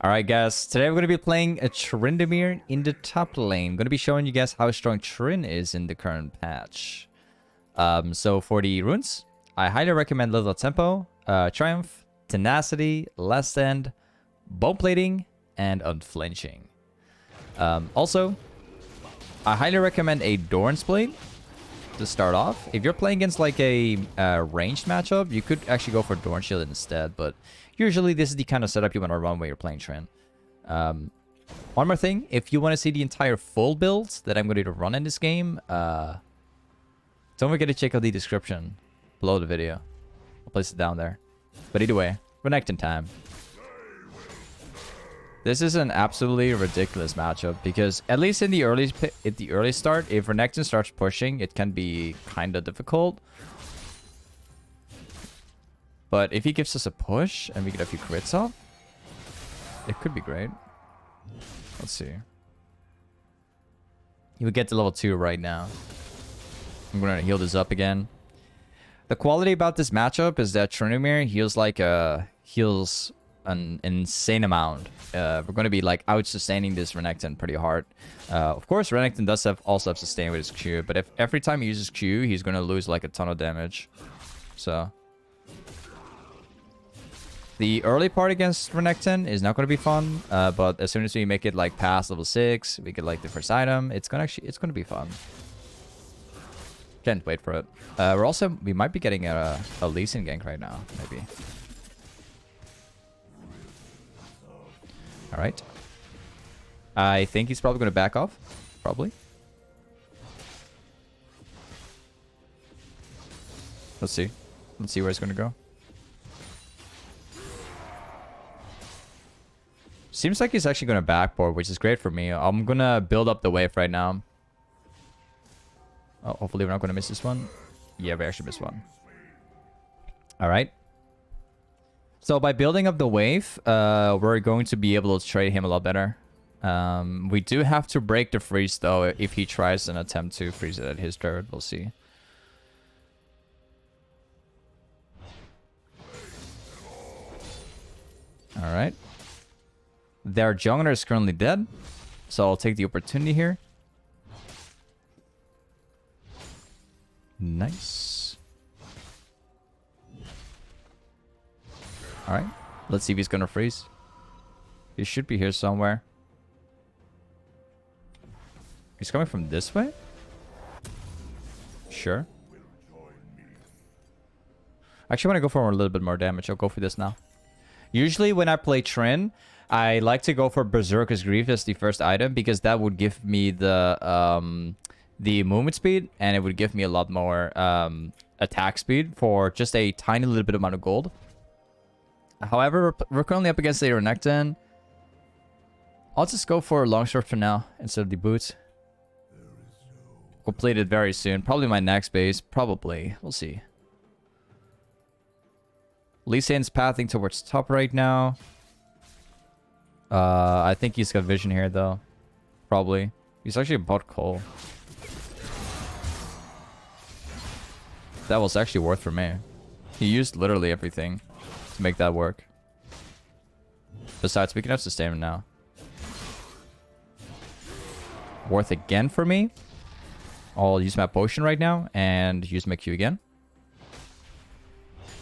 Alright guys, today we're going to be playing a Tryndamere in the top lane. I'm going to be showing you guys how strong Tryn is in the current patch. So for the runes, I highly recommend Little Tempo, Triumph, Tenacity, Last Stand, Bone Plating, and Unflinching. Also, I highly recommend a Doran's Blade to start off. If you're playing against like a ranged matchup, you could actually go for Dorn Shield instead, but usually this is the kind of setup you want to run when you're playing Tryn. One more thing, if you want to see the entire full build that I'm going to run in this game, don't forget to check out the description below the video. I'll place it down there. But either way, Renekton time. This is an absolutely ridiculous matchup because at least in the early start, if Renekton starts pushing, it can be kind of difficult. But if he gives us a push and we get a few crits off, it could be great. Let's see. He would get to level 2 right now. I'm going to heal this up again. The quality about this matchup is that Tryndamere heals an insane amount. We're going to be like out-sustaining this Renekton pretty hard. Of course, Renekton does also have sustain with his Q, but if every time he uses Q, he's going to lose like a ton of damage. So the early part against Renekton is not going to be fun, but as soon as we make it like past level 6, we get like the first item, it's going to be fun. Can't wait for it. We might be getting a Lee Sin gank right now, maybe. All right. I think he's probably going to back off. Probably. Let's see. Let's see where it's going to go. Seems like he's actually going to backboard, which is great for me. I'm going to build up the wave right now. Oh, hopefully we're not going to miss this one. Yeah, we actually missed one. All right. So by building up the wave, we're going to be able to trade him a lot better. We do have to break the freeze, though, if he tries an attempt to freeze it at his turret. We'll see. All right. Their jungler is currently dead, so I'll take the opportunity here. Nice. Alright, let's see if he's gonna freeze. He should be here somewhere. He's coming from this way? Sure. Actually, I want to go for a little bit more damage. I'll go for this now. Usually when I play Tryn, I like to go for Berserker's Greaves as the first item because that would give me the movement speed and it would give me a lot more attack speed for just a tiny little bit amount of gold. However, we're currently up against a Renekton. I'll just go for a longsword for now instead of the boots. Complete it very soon. Probably my next base. Probably. We'll see. Lee Sin's pathing towards top right now. I think he's got vision here though. Probably. He's actually bought coal. That was actually worth for me. He used literally everything to make that work. Besides, we can have sustain now. Worth again for me. I'll use my potion right now and use my Q again.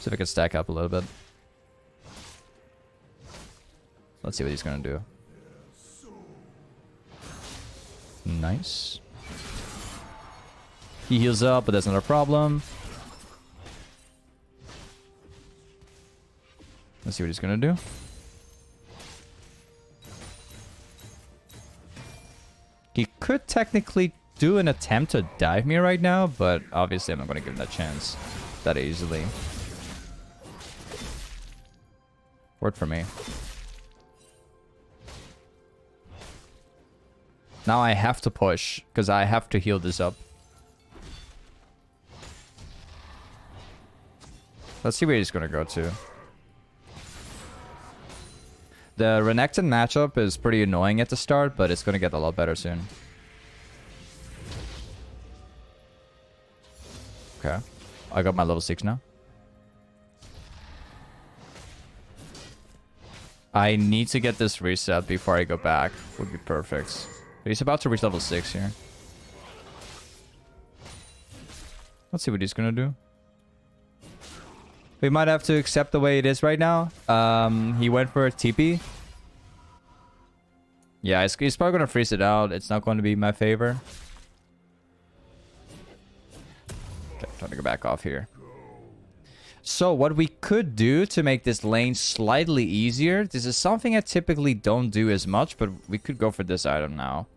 See if I can stack up a little bit. Let's see what he's gonna do. Nice. He heals up, but that's not a problem. Let's see what he's gonna do. He could technically do an attempt to dive me right now, but obviously I'm not gonna give him that chance that easily. Worked for me. Now I have to push because I have to heal this up. Let's see where he's gonna go to. The Renekton matchup is pretty annoying at the start, but it's going to get a lot better soon. Okay. I got my level 6 now. I need to get this reset before I go back. Would be perfect. He's about to reach level 6 here. Let's see what he's gonna do. We might have to accept the way it is right now. He went for a TP. Yeah, he's probably gonna freeze it out. It's not going to be my favor. Okay, I'm trying to go back off here. So what we could do to make this lane slightly easier, this is something I typically don't do as much, but we could go for this item now.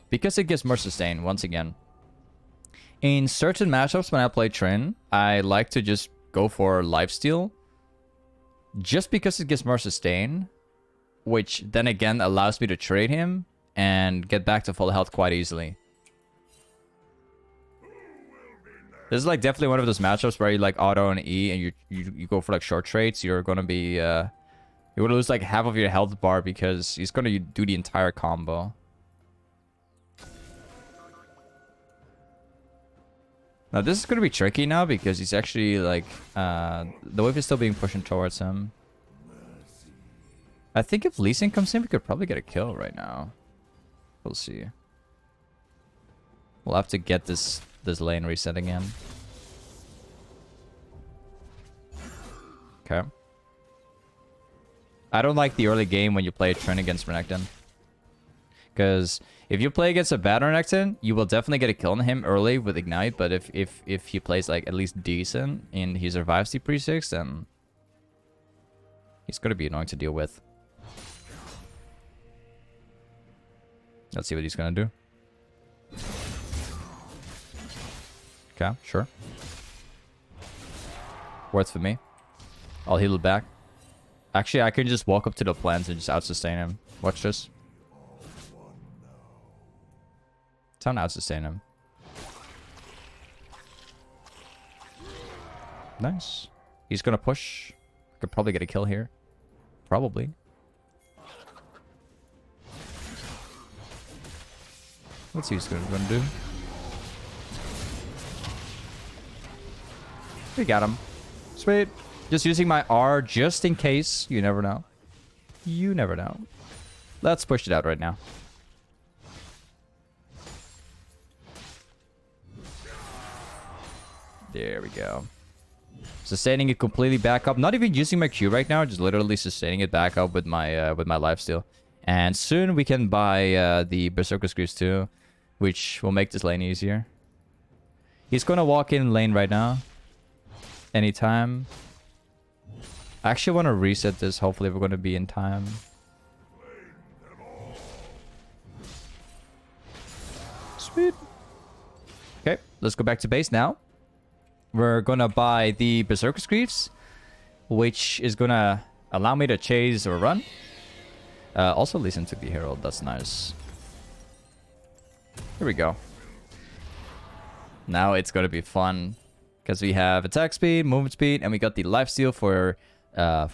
Because it gives more sustain, once again. In certain matchups when I play Tryn, I like to just go for lifesteal. Just because it gives more sustain, which then again allows me to trade him and get back to full health quite easily. This is like definitely one of those matchups where you like auto and E and you go for like short trades. You're gonna be you're gonna lose like half of your health bar because he's gonna do the entire combo. Now this is gonna be tricky now because he's actually like the wave is still being pushed towards him. I think if Lee Sin comes in, we could probably get a kill right now. We'll see. We'll have to get this lane reset again. Okay. I don't like the early game when you play a Tryn against Renekton. Because if you play against a bad Renekton, you will definitely get a kill on him early with Ignite. But if he plays like at least decent and he survives the pre-6, then he's going to be annoying to deal with. Let's see what he's going to do. Okay, sure. Worth for me. I'll heal it back. Actually, I can just walk up to the plants and just out-sustain him. Watch this. Time to out-sustain him. Nice. He's gonna push. Could probably get a kill here. Probably. Let's see what he's gonna do. We got him. Sweet. Just using my R just in case. You never know. You never know. Let's push it out right now. There we go. Sustaining it completely back up. Not even using my Q right now. Just literally sustaining it back up with my lifesteal. And soon we can buy the berserker greaves too, which will make this lane easier. He's gonna walk in lane right now. Anytime. I actually want to reset this. Hopefully we're going to be in time. Sweet. Okay, let's go back to base now. We're going to buy the berserker greaves, which is going to allow me to chase or run. Also listen to the herald. That's nice. Here we go. Now it's going to be fun. Because we have attack speed, movement speed, and we got the lifesteal for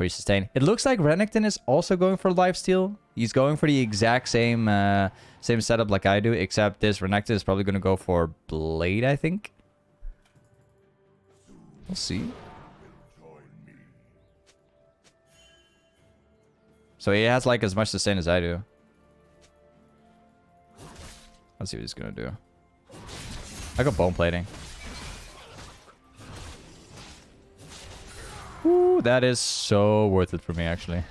sustain. It looks like Renekton is also going for lifesteal. He's going for the exact same same setup like I do, except this Renekton is probably going to go for Blade, I think. We'll see. So he has like as much sustain as I do. Let's see what he's going to do. I got bone plating. Ooh, that is so worth it for me, actually.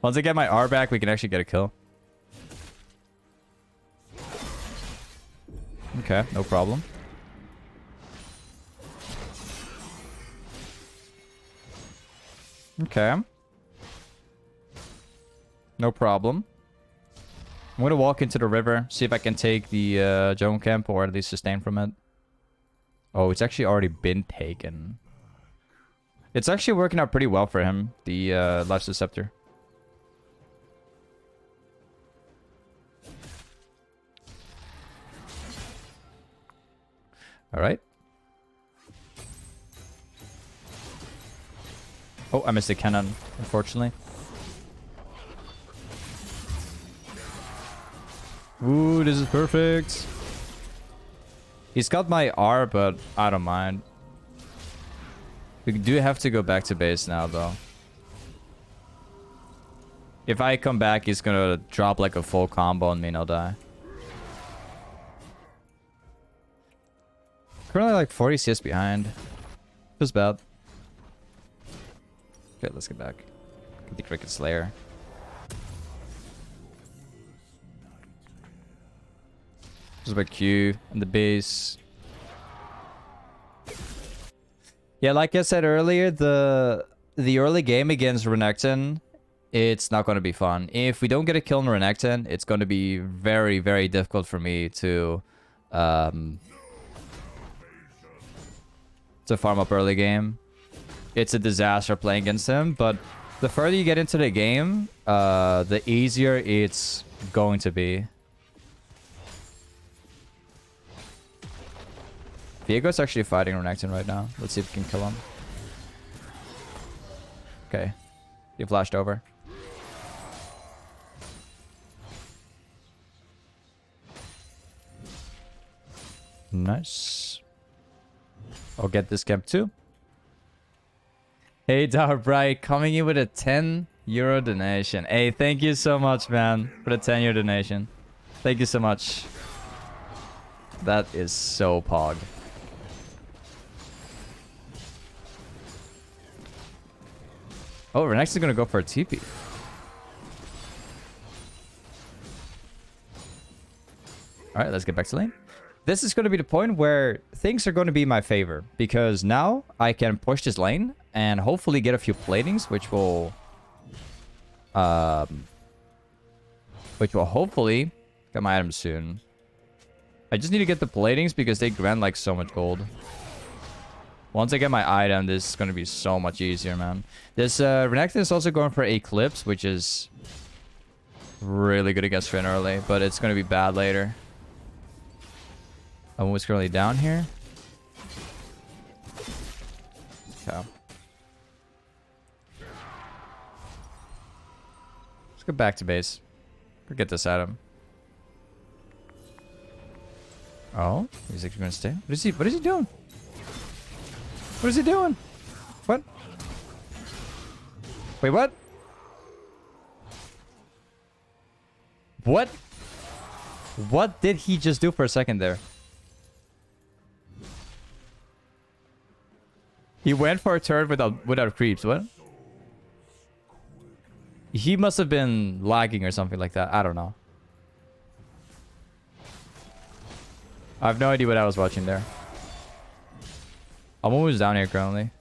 Once I get my R back, we can actually get a kill. Okay, no problem. Okay. No problem. I'm gonna walk into the river, see if I can take the jungle camp or at least sustain from it. Oh, it's actually already been taken. It's actually working out pretty well for him, the Life's Scepter. Alright. Oh, I missed the cannon, unfortunately. Ooh, this is perfect. He's got my R, but I don't mind. We do have to go back to base now, though. If I come back, he's gonna drop like a full combo on me and I'll die. Currently like 40 CS behind. Feels bad. Okay, let's get back. Get the Cricket Slayer. Just about Q and the base. Yeah, like I said earlier, the early game against Renekton, it's not going to be fun. If we don't get a kill on Renekton, it's going to be very, very difficult for me to farm up early game. It's a disaster playing against him, but the further you get into the game, the easier it's going to be. Viego's actually fighting Renekton right now. Let's see if we can kill him. Okay. He flashed over. Nice. I'll get this camp too. Hey, Darbright, coming in with a 10 euro donation. Hey, thank you so much, man, for the 10 euro donation. Thank you so much. That is so pog. Oh, we're next gonna go for a TP. Alright, let's get back to lane. This is going to be the point where things are going to be in my favor, because now I can push this lane and hopefully get a few platings, which will hopefully get my items soon. I just need to get the platings because they grant like so much gold. Once I get my item, this is going to be so much easier, man. This Renekton is also going for Eclipse, which is really good against Trynd early, but it's going to be bad later. I'm always currently down here. Okay. Let's go back to base. Go get this item. Oh, he's actually gonna stay. What is he doing? What is he doing? What? Wait, what? What? What did he just do for a second there? He went for a turn without creeps. What? He must have been lagging or something like that. I don't know. I have no idea what I was watching there. I'm almost down here currently.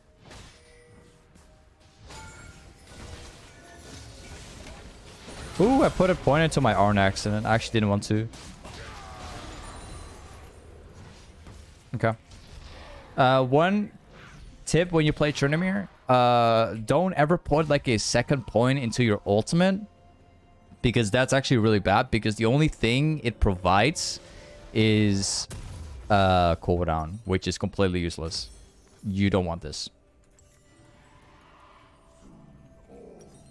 Ooh, I put a point into my R on accident. I actually didn't want to. Okay. One tip when you play Tryndamere, don't ever put like a second point into your ultimate, because that's actually really bad, because the only thing it provides is cooldown, which is completely useless. You don't want this.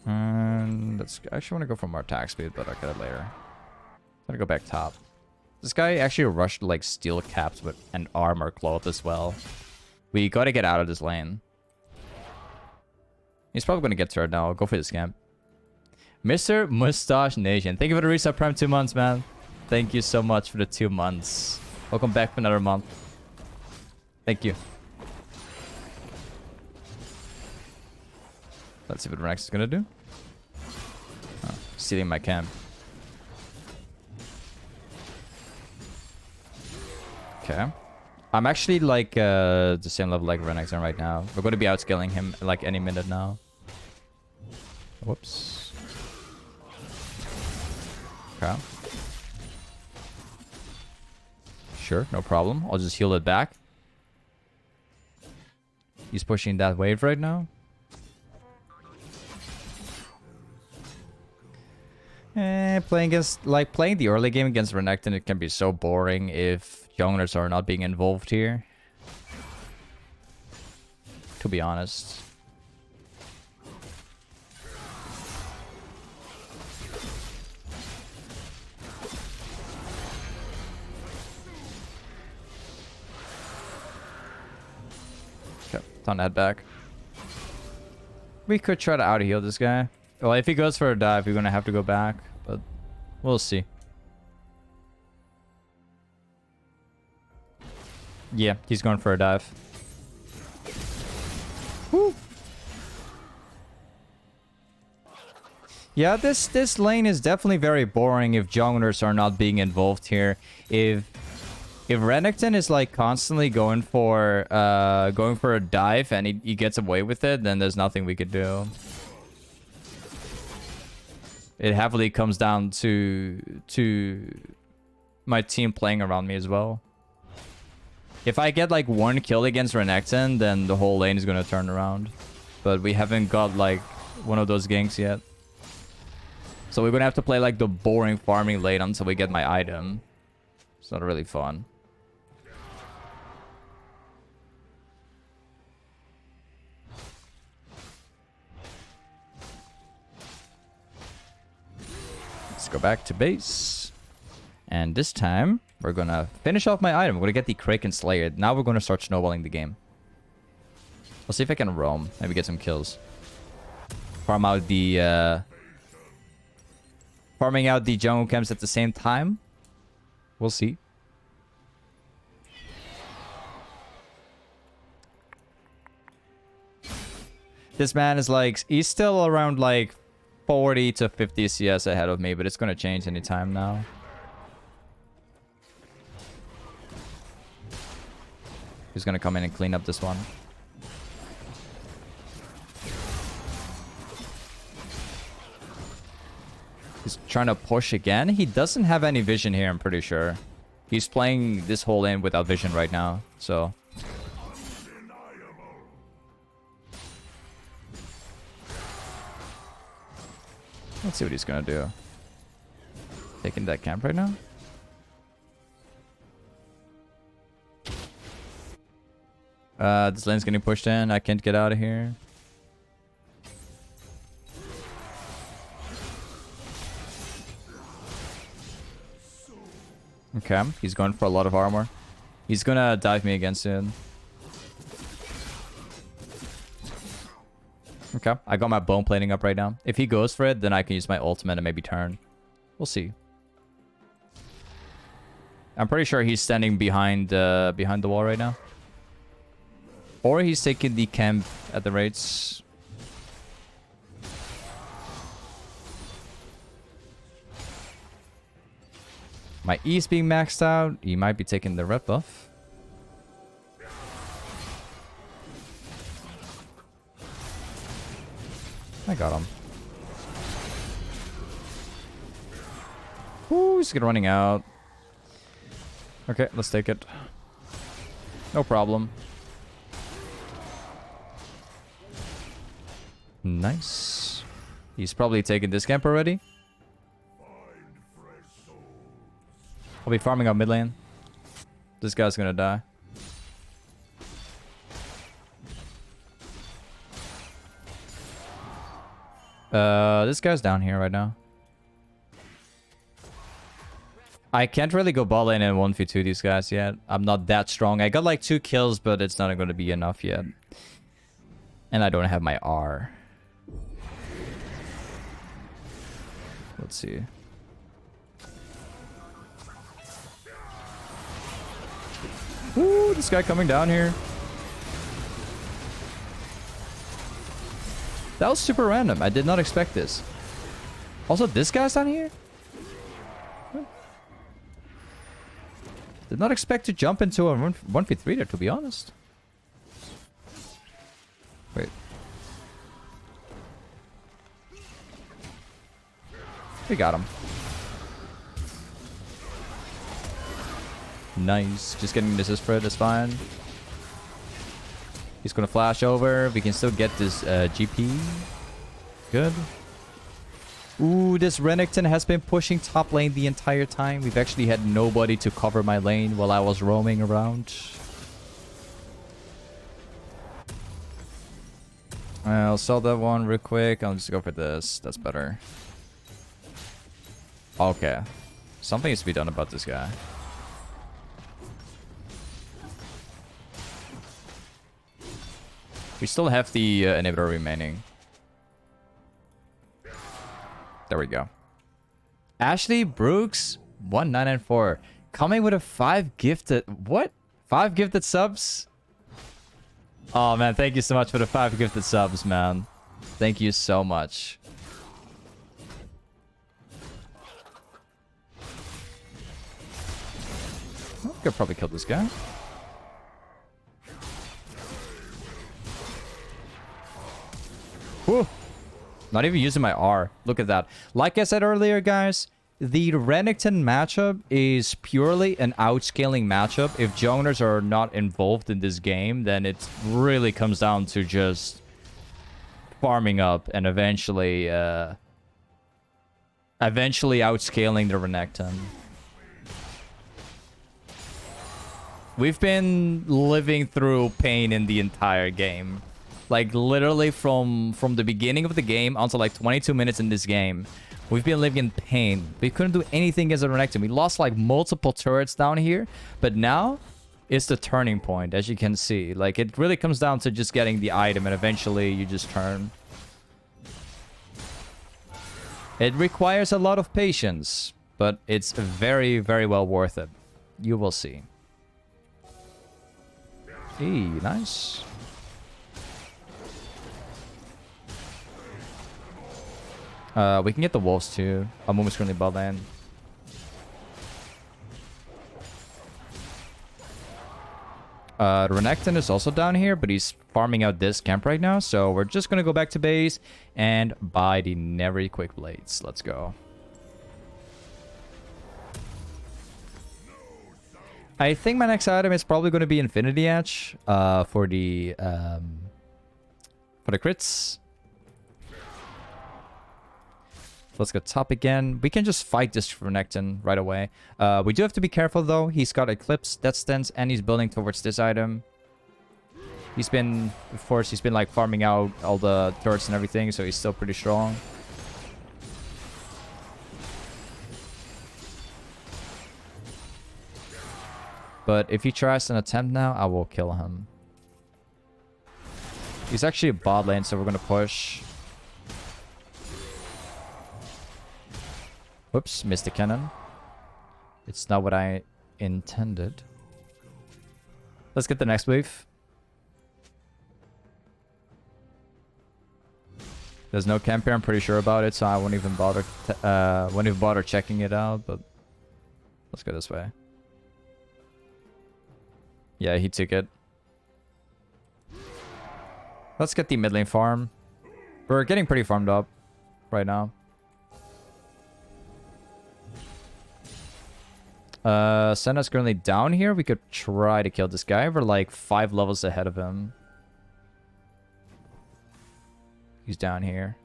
And let's actually want to go for more attack speed, but I'll get it later. I'm gonna go back top. This guy actually rushed like steel caps with an armor cloth as well. We gotta get out of this lane. He's probably gonna get turned now. I'll go for this camp. Mr. Mustache Nation, thank you for the reset prime 2 months, man. Thank you so much for the 2 months. Welcome back for another month. Thank you. Let's see what Renex is gonna do. Oh, stealing my camp. Okay. I'm actually like the same level like Renekton right now. We're going to be outscaling him like any minute now. Whoops. Okay. Sure, no problem. I'll just heal it back. He's pushing that wave right now. Playing the early game against Renekton, it can be so boring if junglers are not being involved here. To be honest. Okay, time to head back. We could try to out-heal this guy. Well, if he goes for a dive, we're gonna have to go back, but we'll see. Yeah, he's going for a dive. Woo. Yeah, this lane is definitely very boring if junglers are not being involved here. If Renekton is like constantly going for a dive and he gets away with it, then there's nothing we could do. It heavily comes down to my team playing around me as well. If I get like one kill against Renekton, then the whole lane is gonna turn around. But we haven't got like one of those ganks yet. So we're gonna have to play like the boring farming lane until we get my item. It's not really fun. Let's go back to base. And this time, we're gonna finish off my item. We're gonna get the Kraken Slayer. Now we're gonna start snowballing the game. I'll see if I can roam. Maybe get some kills. Farm out the... farming out the jungle camps at the same time. We'll see. This man is like... He's still around like 40 to 50 CS ahead of me, but it's gonna change anytime now. He's gonna come in and clean up this one. He's trying to push again. He doesn't have any vision here, I'm pretty sure. He's playing this whole lane without vision right now, so... Let's see what he's gonna do. Taking that camp right now? This lane's getting pushed in. I can't get out of here. Okay, he's going for a lot of armor. He's gonna dive me again soon. Okay, I got my bone plating up right now. If he goes for it, then I can use my ultimate and maybe turn. We'll see. I'm pretty sure he's standing behind the wall right now. Or he's taking the camp at the rates. My E is being maxed out. He might be taking the red buff. I got him. Ooh, he's running out. Okay, let's take it. No problem. Nice. He's probably taken this camp already. I'll be farming up mid lane. This guy's gonna die. This guy's down here right now. I can't really go ball lane and 1v2 these guys yet. I'm not that strong. I got like 2 kills, but it's not going to be enough yet. And I don't have my R. Let's see. Ooh, this guy coming down here. That was super random. I did not expect this. Also, this guy's down here? Did not expect to jump into a 1v3 there, to be honest. Wait. We got him. Nice. Just getting this spread is fine. He's gonna flash over. We can still get this GP. Good. Ooh, this Renekton has been pushing top lane the entire time. We've actually had nobody to cover my lane while I was roaming around. I'll sell that one real quick. I'll just go for this. That's better. Okay. Something needs to be done about this guy. We still have the inhibitor remaining. There we go. Ashley Brooks 1994 coming with a 5 gifted. What? 5 gifted subs? Oh man, thank you so much for the 5 gifted subs, man. Thank you so much. I could probably kill this guy. Whew. Not even using my R. Look at that. Like I said earlier, guys, the Renekton matchup is purely an outscaling matchup. If junglers are not involved in this game, then it really comes down to just farming up and eventually outscaling the Renekton. We've been living through pain in the entire game. Like, literally from the beginning of the game until like 22 minutes in this game, we've been living in pain. We couldn't do anything as a Renekton. We lost like multiple turrets down here, but now it's the turning point, as you can see. Like, it really comes down to just getting the item and eventually you just turn. It requires a lot of patience, but it's very, very well worth it. You will see. Hey, nice. We can get the wolves too. Amumu's currently bot lane. Renekton is also down here, but he's farming out this camp right now. So we're just gonna go back to base and buy the navori quick blades. Let's go. I think my next item is probably going to be Infinity Edge for the crits. Let's go top again. We can just fight this Renekton right away. We do have to be careful though. He's got Eclipse, Death Stance, and he's building towards this item. He's been, of course, he's been like farming out all the turrets and everything, so he's still pretty strong. But if he tries an attempt now, I will kill him. He's actually a bot lane, so we're gonna push. Whoops, missed the cannon. It's not what I intended. Let's get the next wave. There's no camp here, I'm pretty sure about it, so I won't even bother checking it out, but let's go this way. Yeah, he took it. Let's get the mid lane farm. We're getting pretty farmed up right now. Senna's currently down here. We could try to kill this guy. We're like 5 levels ahead of him. He's down here.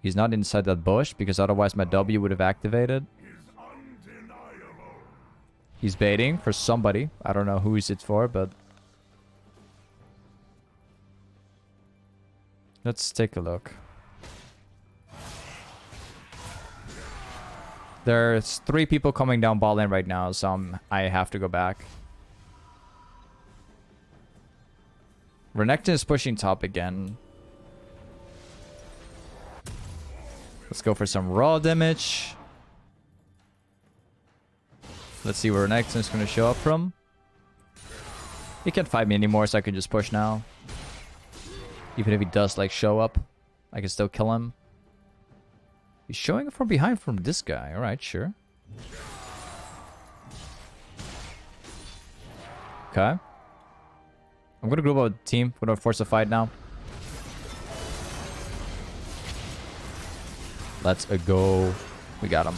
He's not inside that bush because otherwise my W would have activated. He's baiting for somebody. I don't know who is it for, but... let's take a look. There's 3 people coming down bot lane right now, so I have to go back. Renekton is pushing top again. Let's go for some raw damage. Let's see where Renekton is going to show up from. He can't fight me anymore, so I can just push now. Even if he does, like, show up, I can still kill him. He's showing up from behind from this guy. Alright, sure. Okay. I'm going to group up a team. We're going to force a fight now. Let's go. We got him.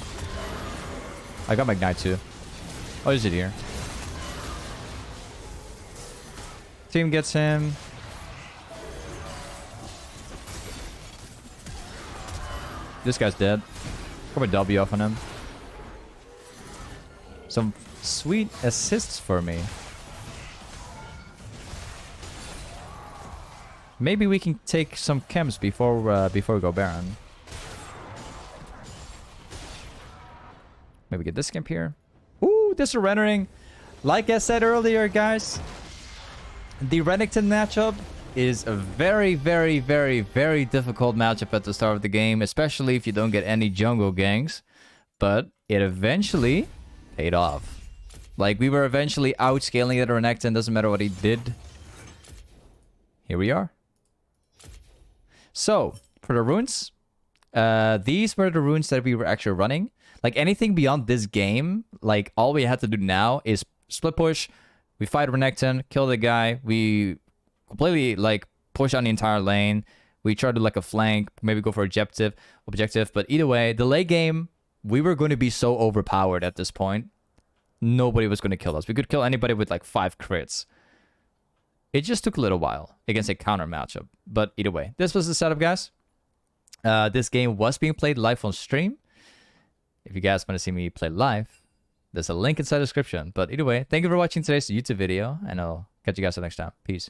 I got my Ignite too. Oh, is it here? Team gets him. This guy's dead. Got a W off on him. Some sweet assists for me. Maybe we can take some chems before we go Baron. Maybe get this camp here. Ooh, this surrendering. Like I said earlier, guys, the Renekton matchup is a very, very, very, very difficult matchup at the start of the game, especially if you don't get any jungle ganks. But it eventually paid off. Like, we were eventually outscaling the Renekton, doesn't matter what he did. Here we are. So, for the runes, these were the runes that we were actually running. Like, anything beyond this game, like, all we had to do now is split push. We fight Renekton, kill the guy. We completely, like, push on the entire lane. We try to do, like, a flank, maybe go for objective. But either way, the late game, we were going to be so overpowered at this point. Nobody was going to kill us. We could kill anybody with, like, 5 crits. It just took a little while against a counter matchup. But either way, this was the setup, guys. This game was being played live on stream. If you guys want to see me play live, there's a link inside the description. But either way, thank you for watching today's YouTube video, and I'll catch you guys next time. Peace.